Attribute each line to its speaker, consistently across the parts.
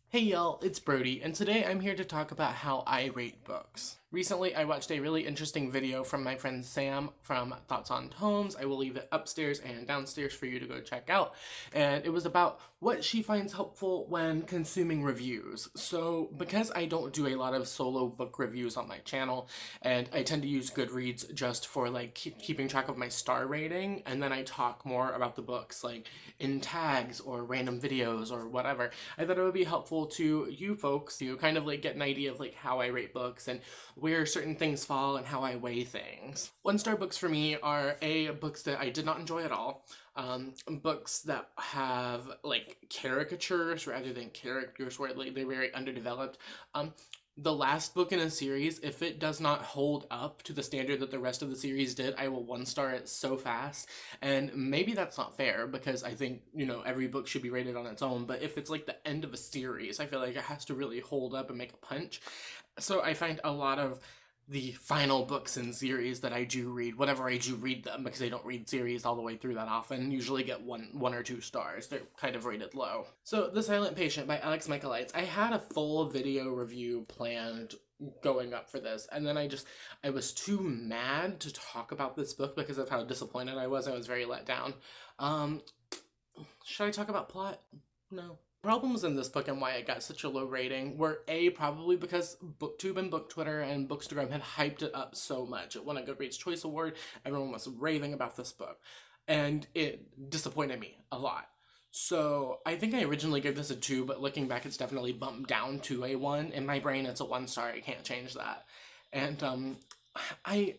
Speaker 1: Hey y'all, it's Brody, and today I'm here to talk about how I rate books. Recently, I watched a really interesting video from my friend Sam from Thoughts on Tomes. I will leave it upstairs and downstairs for you to go check out. And it was about what she finds helpful when consuming reviews. So, because I don't do a lot of solo book reviews on my channel, and I tend to use Goodreads just for like keeping track of my star rating, and then I talk more about the books like in tags or random videos or whatever, I thought it would be helpful to you folks to kind of like get an idea of like how I rate books and where certain things fall and how I weigh things. One star books for me are books that I did not enjoy at all. Books that have like caricatures rather than characters where like they're very underdeveloped. The last book in a series, if it does not hold up to the standard that the rest of the series did, I will one star it so fast. And maybe that's not fair because I think, every book should be rated on its own. But if it's like the end of a series, I feel like it has to really hold up and make a punch. So I find a lot of the final books in series that I do read, whenever I do read them, because I don't read series all the way through that often, usually get one or two stars. They're kind of rated low. So The Silent Patient by Alex Michaelides, I had a full video review planned going up for this, and then I was too mad to talk about this book because of how disappointed I was. I was very let down. Should I talk about plot? No. Problems in this book and why it got such a low rating were probably because BookTube and BookTwitter and Bookstagram had hyped it up so much. It won a Goodreads Choice Award. Everyone was raving about this book, and it disappointed me a lot. So I think I originally gave this a 2, but looking back, it's definitely bumped down to a 1. In my brain, it's a 1 star. I can't change that. And I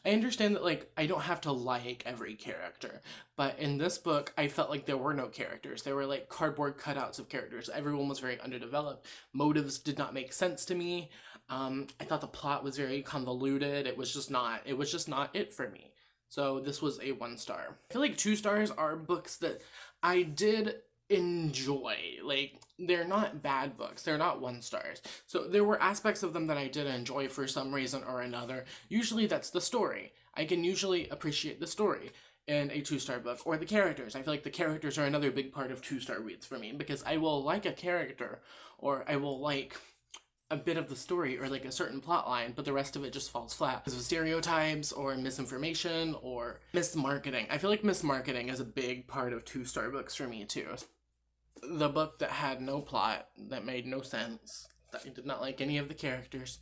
Speaker 1: I understand that like I don't have to like every character, but in this book I felt like there were no characters. There were like cardboard cutouts of characters. Everyone was very underdeveloped. Motives did not make sense to me. I thought the plot was very convoluted. It was just not it for me. So this was a 1 star. I feel like 2 stars are books that I did enjoy. Like, they're not bad books. They're not 1 stars. So there were aspects of them that I did enjoy for some reason or another. Usually that's the story. I can usually appreciate the story in a 2 star book, or the characters. I feel like the characters are another big part of 2 star reads for me, because I will like a character, or I will like a bit of the story or like a certain plot line, but the rest of it just falls flat because of stereotypes or misinformation or mismarketing. I feel like mismarketing is a big part of 2 star books for me too. The book that had no plot, that made no sense, that I did not like any of the characters.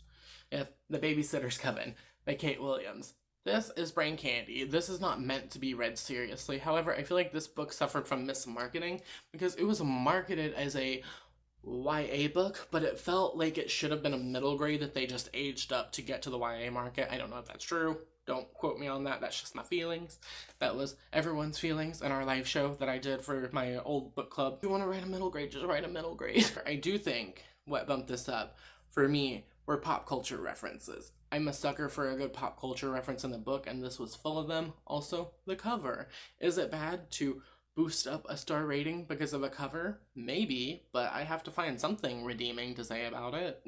Speaker 1: Yeah, The Babysitter's Coven by Kate Williams. This is brain candy. This is not meant to be read seriously. However, I feel like this book suffered from mismarketing because it was marketed as a YA book, but it felt like it should have been a middle grade that they just aged up to get to the YA market. I don't know if that's true. Don't quote me on that. That's just my feelings. That was everyone's feelings in our live show that I did for my old book club. If you want to write a middle grade, just write a middle grade. I do think what bumped this up for me were pop culture references. I'm a sucker for a good pop culture reference in the book, and this was full of them. Also, the cover. Is it bad to boost up a star rating because of a cover? Maybe, but I have to find something redeeming to say about it.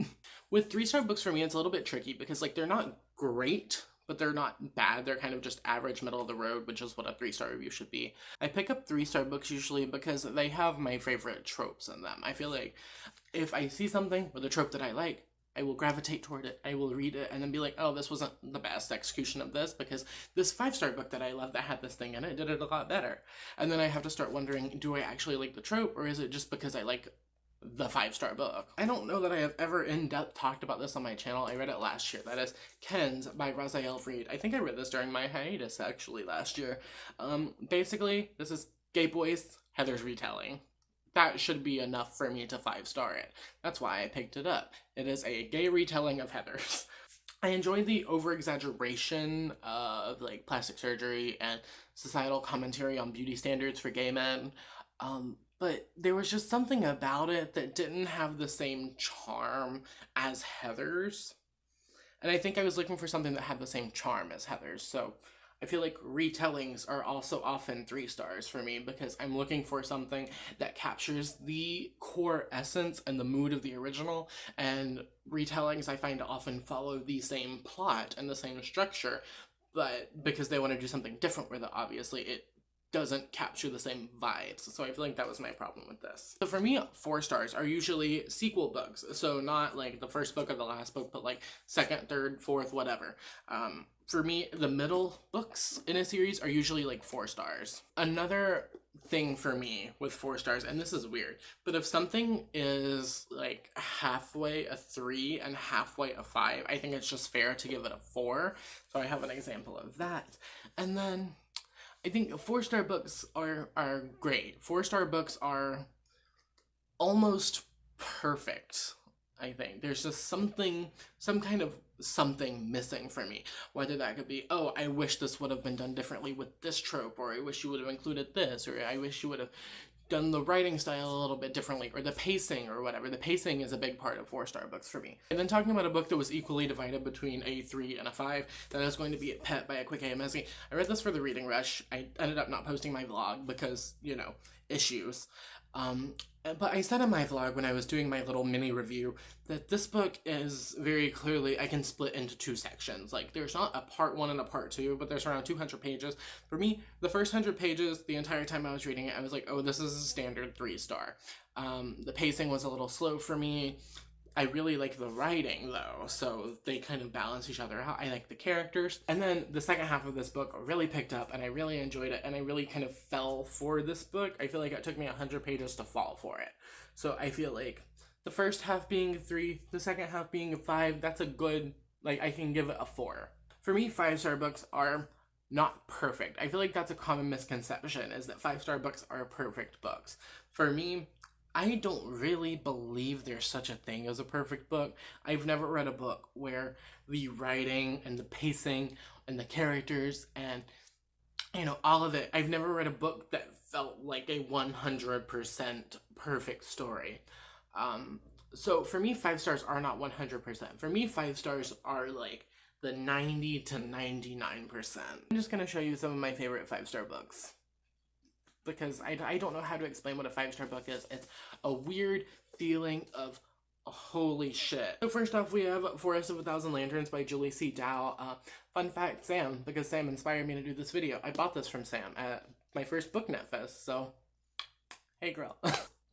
Speaker 1: With 3 star books for me, it's a little bit tricky because like they're not great, but they're not bad. They're kind of just average, middle of the road, which is what a 3 star review should be. I pick up 3 star books usually because they have my favorite tropes in them. I feel like if I see something with a trope that I like, I will gravitate toward it. I will read it and then be like, oh, this wasn't the best execution of this because this 5 star book that I love that had this thing in it did it a lot better. And then I have to start wondering, do I actually like the trope, or is it just because I like the 5 star book? I don't know that I have ever in depth talked about this on my channel. I read it last year. That is Ken's by Raziel Reed. I think I read this during my hiatus actually last year. Basically, this is gay boys Heather's retelling. That should be enough for me to 5 star it. That's why I picked it up. It is a gay retelling of Heather's. I enjoyed the over-exaggeration of like plastic surgery and societal commentary on beauty standards for gay men. But there was just something about it that didn't have the same charm as Heather's. And I think I was looking for something that had the same charm as Heather's, so I feel like retellings are also often 3 stars for me because I'm looking for something that captures the core essence and the mood of the original, and retellings I find often follow the same plot and the same structure, but because they want to do something different with it, obviously, it doesn't capture the same vibes. So I feel like that was my problem with this. So for me, 4 stars are usually sequel books. So not like the first book or the last book, but like second, third, fourth, whatever. For me, the middle books in a series are usually like 4 stars. Another thing for me with 4 stars, and this is weird, but if something is like halfway a 3 and halfway a 5, I think it's just fair to give it a 4. So I have an example of that. And then I think 4-star books are great. 4-star books are almost perfect. I think there's just some kind of something missing for me. Whether that could be, oh, I wish this would have been done differently with this trope, or I wish you would have included this, or I wish you would have done the writing style a little bit differently, or the pacing, or whatever. The pacing is a big part of 4-star books for me. And then talking about a book that was equally divided between a 3 and a 5, that is going to be Pet by a Quick AMSE. I read this for the reading rush. I ended up not posting my vlog because, you know, issues. But I said in my vlog when I was doing my little mini review that this book is very clearly, I can split into 2 sections. Like, there's not a part 1 and a part 2, but there's around 200 pages. For me, the first 100 pages, the entire time I was reading it, I was like, oh, this is a standard 3-star. The pacing was a little slow for me. I really like the writing, though, so they kind of balance each other out. I like the characters. And then the second half of this book really picked up, and I really enjoyed it, and I really kind of fell for this book. I feel like it took me 100 pages to fall for it. So I feel like the first half being a 3, the second half being a 5, that's a good, like, I can give it a 4. For me, 5-star books are not perfect. I feel like that's a common misconception, is that 5-star books are perfect books. For me, I don't really believe there's such a thing as a perfect book. I've never read a book where the writing and the pacing and the characters and, you know, all of it, I've never read a book that felt like a 100% perfect story. So for me, 5 stars are not 100%. For me, 5 stars are like the 90 to 99%. I'm just gonna show you some of my favorite 5-star books, because I don't know how to explain what a 5-star book is. It's a weird feeling of holy shit. So first off, we have Forest of a Thousand Lanterns by Julie C. Dow. Fun fact, Sam, because Sam inspired me to do this video. I bought this from Sam at my first BookNet Fest, so hey girl.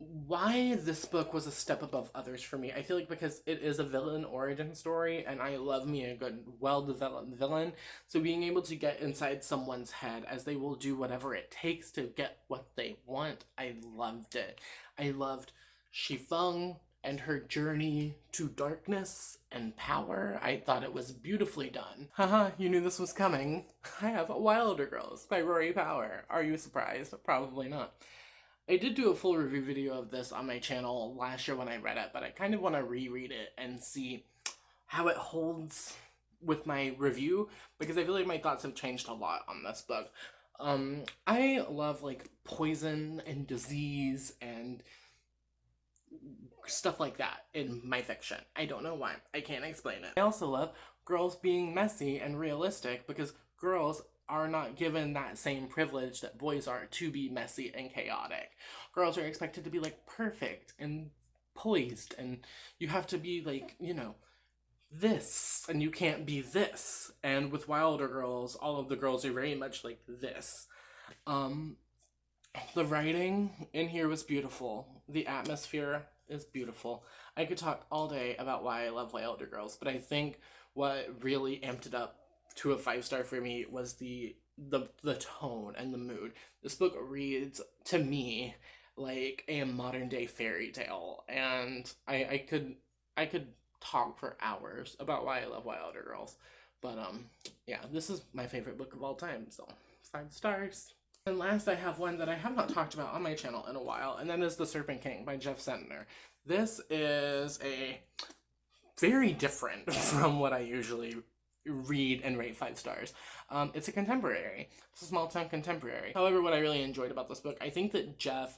Speaker 1: Why this book was a step above others for me, I feel like because it is a villain origin story, and I love me a good, well-developed villain, so being able to get inside someone's head as they will do whatever it takes to get what they want, I loved it. I loved Shifeng and her journey to darkness and power. I thought it was beautifully done. Haha, you knew this was coming. I have Wilder Girls by Rory Power. Are you surprised? Probably not. I did do a full review video of this on my channel last year when I read it, but I kind of want to reread it and see how it holds with my review, because I feel like my thoughts have changed a lot on this book. I love like poison and disease and stuff like that in my fiction. I don't know why. I can't explain it. I also love girls being messy and realistic, because girls are not given that same privilege that boys are to be messy and chaotic. Girls are expected to be like perfect and poised, and you have to be like, you know, this, and you can't be this. And with Wilder Girls, all of the girls are very much like this. The writing in here was beautiful. The atmosphere is beautiful. I could talk all day about why I love Wilder Girls, but I think what really amped it up to a 5-star for me was the tone and the mood. This book reads to me like a modern day fairy tale, and I could talk for hours about why I love Wilder Girls. But yeah, this is my favorite book of all time, so 5 stars. And last, I have one that I have not talked about on my channel in a while, and that is The Serpent King by Jeff Sentner. This is a very different from what I usually read and rate 5 stars. It's a contemporary. It's a small town contemporary. However, what I really enjoyed about this book, I think that Jeff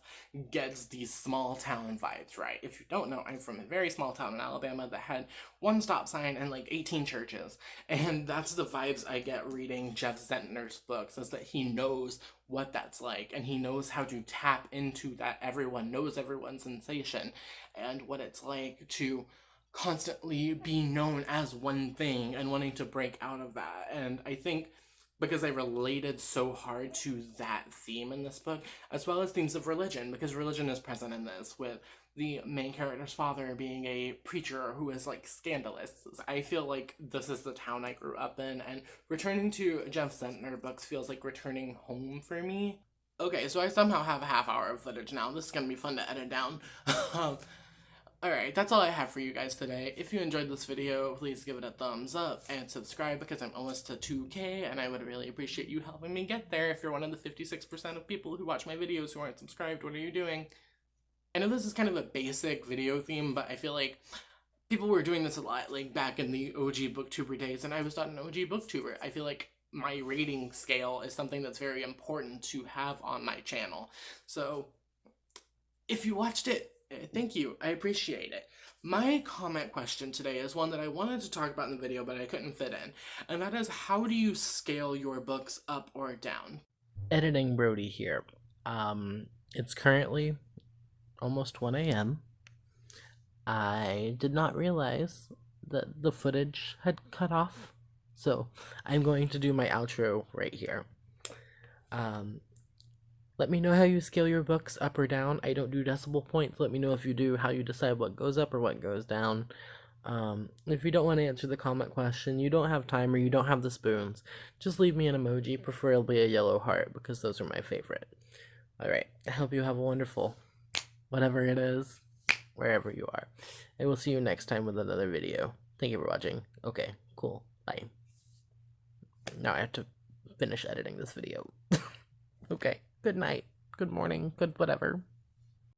Speaker 1: gets these small town vibes right. If you don't know, I'm from a very small town in Alabama that had 1 stop sign and like 18 churches. And that's the vibes I get reading Jeff Sentner's books, is that he knows what that's like, and he knows how to tap into that everyone knows everyone's sensation, and what it's like to constantly be known as one thing and wanting to break out of that. And I think because they related so hard to that theme in this book, as well as themes of religion, because religion is present in this, with the main character's father being a preacher who is like scandalous. I feel like this is the town I grew up in, and returning to Jeff Zentner books feels like returning home for me. Okay, so I somehow have a half hour of footage now. This is gonna be fun to edit down. Alright, that's all I have for you guys today. If you enjoyed this video, please give it a thumbs up and subscribe because I'm almost to 2K and I would really appreciate you helping me get there. If you're one of the 56% of people who watch my videos who aren't subscribed, what are you doing? I know this is kind of a basic video theme, but I feel like people were doing this a lot, like back in the OG booktuber days, and I was not an OG booktuber. I feel like my rating scale is something that's very important to have on my channel. So, if you watched it, thank you. I appreciate it. My comment question today is one that I wanted to talk about in the video, but I couldn't fit in, and that is, how do you scale your books up or down?
Speaker 2: Editing Brody here. It's currently almost 1 a.m. I did not realize that the footage had cut off, so I'm going to do my outro right here. Let me know how you scale your books up or down. I don't do decimal points. Let me know if you do, how you decide what goes up or what goes down. If you don't want to answer the comment question, you don't have time, or you don't have the spoons, just leave me an emoji, preferably a yellow heart, because those are my favorite. Alright, I hope you have a wonderful, whatever it is, wherever you are. I will see you next time with another video. Thank you for watching. Okay, cool. Bye. Now I have to finish editing this video. Okay, good night, good morning, good whatever.